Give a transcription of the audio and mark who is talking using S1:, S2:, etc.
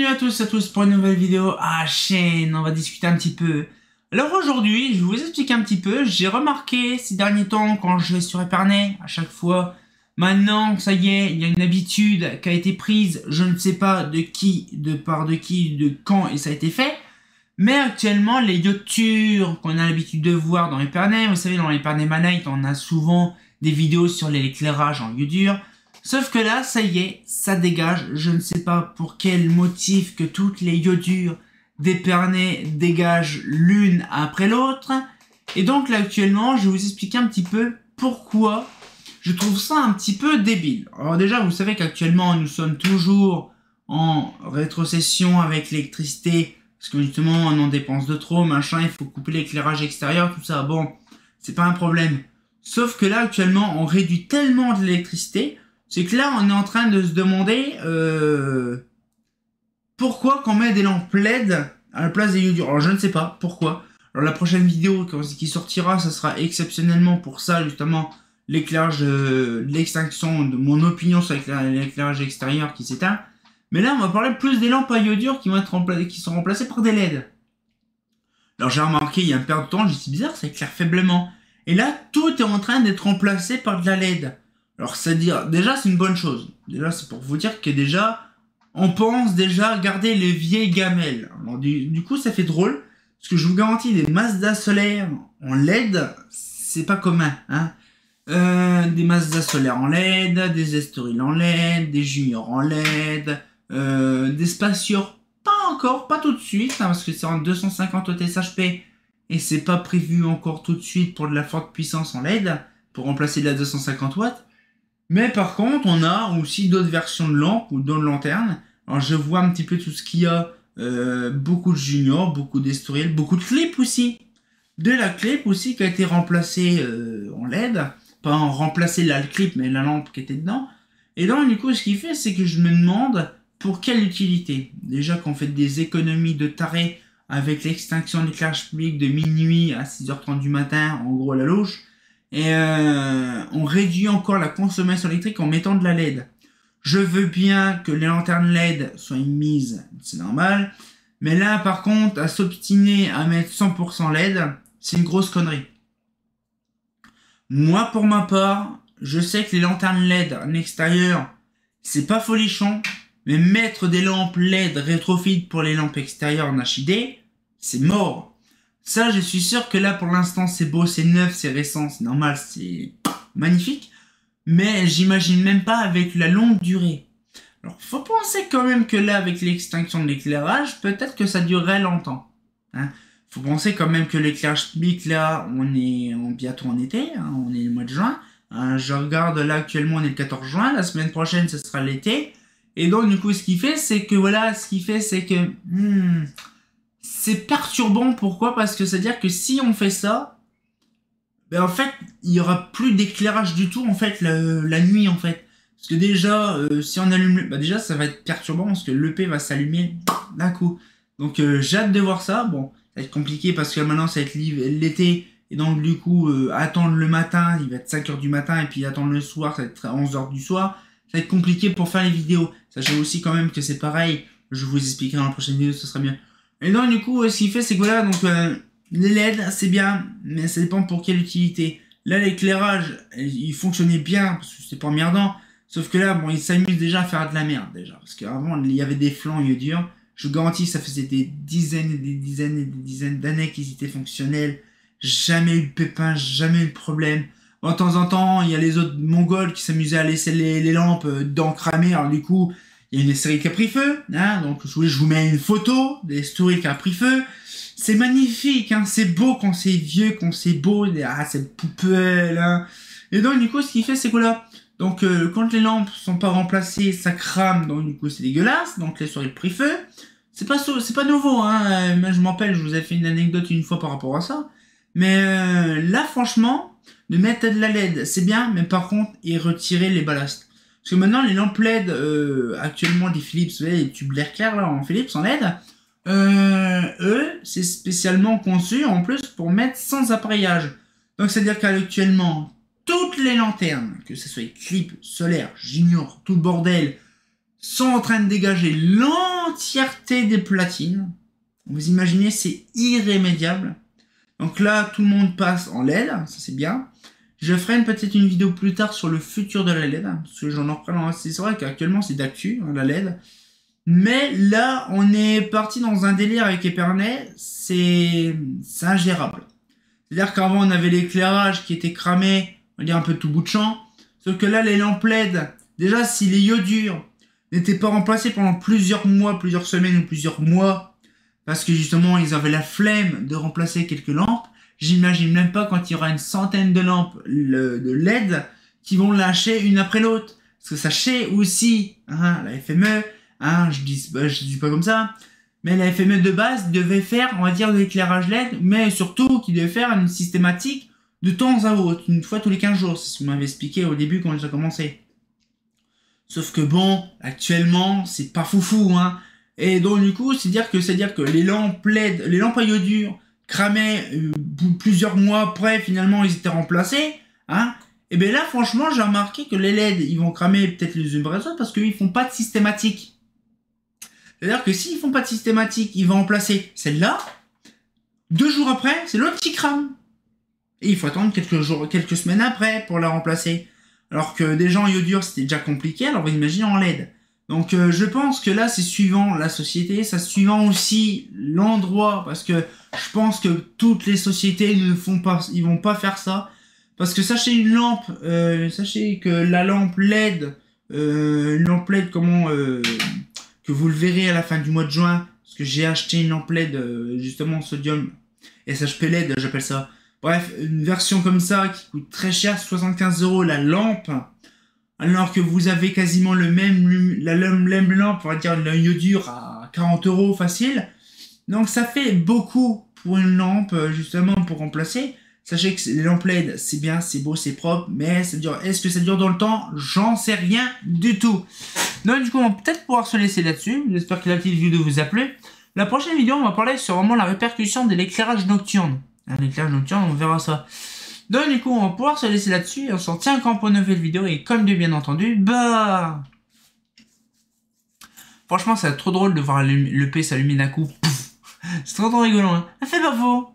S1: Bienvenue à tous pour une nouvelle vidéo à chaîne, on va discuter un petit peu. Alors aujourd'hui, je vais vous expliquer un petit peu, j'ai remarqué ces derniers temps quand je vais sur Epernay, à chaque fois, maintenant, ça y est, il y a une habitude qui a été prise, je ne sais pas de qui, de quand et ça a été fait, mais actuellement, les youtubeurs qu'on a l'habitude de voir dans Epernay, vous savez, dans Epernay Manite, on a souvent des vidéos sur l'éclairage en youtube. Sauf que là, ça y est, ça dégage. Je ne sais pas pour quel motif que toutes les iodures d'Epernay dégagent l'une après l'autre. Et donc là, actuellement, je vais vous expliquer un petit peu pourquoi je trouve ça un petit peu débile. Alors déjà, vous savez qu'actuellement, nous sommes toujours en rétrocession avec l'électricité. Parce que justement, on en dépense de trop, machin, il faut couper l'éclairage extérieur, tout ça. Bon, c'est pas un problème. Sauf que là, actuellement, on réduit tellement de l'électricité. C'est que là, on est en train de se demander pourquoi qu'on met des lampes LED à la place des iodures. Alors, je ne sais pas pourquoi. Alors, la prochaine vidéo qui sortira, ça sera exceptionnellement pour ça, justement, l'éclairage, l'extinction de mon opinion sur l'éclairage extérieur qui s'éteint. Mais là, on va parler plus des lampes à iodure qui sont remplacées par des LED. Alors, j'ai remarqué, il y a un paire de temps, j'ai dit, bizarre, ça éclaire faiblement. Et là, tout est en train d'être remplacé par de la LED. Alors, c'est-à-dire, déjà, c'est une bonne chose. Déjà, c'est pour vous dire que déjà, on pense déjà garder les vieilles gamelles. Alors, du coup, ça fait drôle, parce que je vous garantis, des Mazda solaires en LED, c'est pas commun, hein. Des Mazda solaires en LED, des Estoril en LED, des Junior en LED, des Spacior, pas encore, pas tout de suite, hein, parce que c'est en 250 OTSHP, et c'est pas prévu encore tout de suite pour de la forte puissance en LED, pour remplacer de la 250 watts. Mais par contre, on a aussi d'autres versions de lampes ou d'autres lanternes. Alors je vois un petit peu tout ce qu'il y a. Beaucoup de Junior, beaucoup d'Estoril, beaucoup de clips aussi. De la clip aussi qui a été remplacée en LED. Pas en remplacer le clip, mais la lampe qui était dedans. Et donc du coup, ce qu'il fait, c'est que je me demande pour quelle utilité. Déjà qu'on fait des économies de taré avec l'extinction de l'éclairage public de minuit à 6h30 du matin, en gros à la louche. Et on réduit encore la consommation électrique en mettant de la LED. Je veux bien que les lanternes LED soient mises, c'est normal. Mais là, par contre, à s'obstiner à mettre 100% LED, c'est une grosse connerie. Moi, pour ma part, je sais que les lanternes LED en extérieur, c'est pas folichon. Mais mettre des lampes LED rétrofit pour les lampes extérieures en HID, c'est mort. Ça, je suis sûr que là, pour l'instant, c'est beau, c'est neuf, c'est récent, c'est normal, c'est magnifique. Mais j'imagine même pas avec la longue durée. Alors, faut penser quand même que là, avec l'extinction de l'éclairage, peut-être que ça durerait longtemps. Hein. Faut penser quand même que l'éclairage public, là, on est bientôt en été, hein, on est le mois de juin. Hein, je regarde là, actuellement, on est le 14 juin, la semaine prochaine, ce sera l'été. Et donc, du coup, ce qu'il fait, c'est que, voilà, c'est perturbant. Pourquoi? Parce que c'est-à-dire que si on fait ça, ben en fait, il y aura plus d'éclairage du tout en fait la nuit en fait. Parce que déjà, si on allume, bah déjà ça va être perturbant parce que l'EP va s'allumer d'un coup. Donc j'ai hâte de voir ça. Bon, ça va être compliqué parce que maintenant ça va être l'été et donc du coup attendre le matin, il va être 5h du matin et puis attendre le soir, ça va être 11h du soir. Ça va être compliqué pour faire les vidéos. Sachez aussi quand même que c'est pareil. Je vous expliquerai dans la prochaine vidéo, ce sera mieux. Et donc du coup, ce qu'il fait, c'est que voilà, donc les LED, c'est bien, mais ça dépend pour quelle utilité. Là, l'éclairage, il fonctionnait bien, parce que c'est pas emmerdant. Sauf que là, bon, il s'amuse déjà à faire de la merde, déjà. Parce qu'avant, il y avait des flancs iodures. Je vous garantis, ça faisait des dizaines et des dizaines et des dizaines d'années qu'ils étaient fonctionnels. Jamais eu de pépin, jamais eu de problème. Bon, de temps en temps, il y a les autres mongols qui s'amusaient à laisser les lampes d'encramer. Alors du coup, il y a une Estoril qui a pris feu, hein, donc je vous mets une photo des Estoril qui a pris feu. C'est magnifique, hein, c'est beau quand c'est vieux, quand c'est beau, cette poubelle, hein. Et donc du coup, ce qu'il fait, c'est que là, donc quand les lampes sont pas remplacées, ça crame, donc du coup c'est dégueulasse, donc les Estoril pris feu. C'est pas nouveau, hein, moi je m'en rappelle, je vous ai fait une anecdote une fois par rapport à ça. Mais là, franchement, de mettre de la LED, c'est bien, mais par contre, et retirer les ballasts. Parce que maintenant, les lampes LED, actuellement, des Philips, vous voyez, les tubes l'air clair, là, en Philips, en LED, eux, c'est spécialement conçu, en plus, pour mettre sans appareillage. Donc, c'est-à-dire qu'actuellement, toutes les lanternes, que ce soit clips, solaires, junior, tout le bordel, sont en train de dégager l'entièreté des platines. Vous imaginez, c'est irrémédiable. Donc là, tout le monde passe en LED, ça c'est bien. Je ferai peut-être une vidéo plus tard sur le futur de la LED, parce que j'en reprends. C'est vrai qu'actuellement c'est d'actu, hein, la LED. Mais là, on est parti dans un délire avec Epernay, c'est ingérable. C'est-à-dire qu'avant, on avait l'éclairage qui était cramé, on va dire un peu tout bout de champ. Sauf que là, les lampes LED, déjà, si les iodures n'étaient pas remplacés pendant plusieurs mois, plusieurs semaines ou plusieurs mois, parce que justement, ils avaient la flemme de remplacer quelques lampes, j'imagine même pas quand il y aura une centaine de lampes de LED qui vont lâcher une après l'autre. Parce que sachez aussi, hein, la FME, hein, je dis pas comme ça, mais la FME de base devait faire, on va dire, de l'éclairage LED, mais surtout qui devait faire une systématique de temps à autre, une fois tous les 15 jours, c'est ce que vous m'avez expliqué au début quand j'ai commencé. Sauf que bon, actuellement, c'est pas foufou, hein. Et donc du coup, c'est-à-dire que les lampes LED, les lampes à iodure cramaient plusieurs mois après, finalement, ils étaient remplacés, hein. Et bien là, franchement, j'ai remarqué que les LED, ils vont cramer peut-être les unes après les autres parce qu'ils font pas de systématique. C'est-à-dire que s'ils font pas de systématique, ils vont remplacer celle-là. 2 jours après, c'est l'autre qui crame. Et il faut attendre quelques semaines après pour la remplacer. Alors que des gens en iodure, c'était déjà compliqué, alors vous imaginez en LED. Donc je pense que là, c'est suivant la société, ça suivant aussi l'endroit, parce que je pense que toutes les sociétés ne font pas, ils vont pas faire ça. Parce que sachez que la lampe LED, une lampe LED que vous le verrez à la fin du mois de juin, parce que j'ai acheté une lampe LED justement sodium SHP LED, j'appelle ça. Bref, une version comme ça qui coûte très cher, 75 € la lampe, alors que vous avez quasiment la même lampe, on va dire la iodure à 40 € facile. Donc ça fait beaucoup pour une lampe justement pour remplacer. Sachez que les lampes LED, c'est bien, c'est beau, c'est propre, mais ça dure. Est-ce que ça dure dans le temps? J'en sais rien du tout. Donc du coup, on va peut-être pouvoir se laisser là-dessus. J'espère que la petite vidéo vous a plu. La prochaine vidéo, on va parler sur vraiment la répercussion de l'éclairage nocturne. L'éclairage nocturne, on verra ça. Donc du coup, on va pouvoir se laisser là-dessus. On s'en tient quand pour une nouvelle vidéo. Et comme de bien entendu, bah... Franchement, c'est trop drôle de voir le P s'allumer d'un coup. C'est trop rigolant, hein. Ça fait pas faux.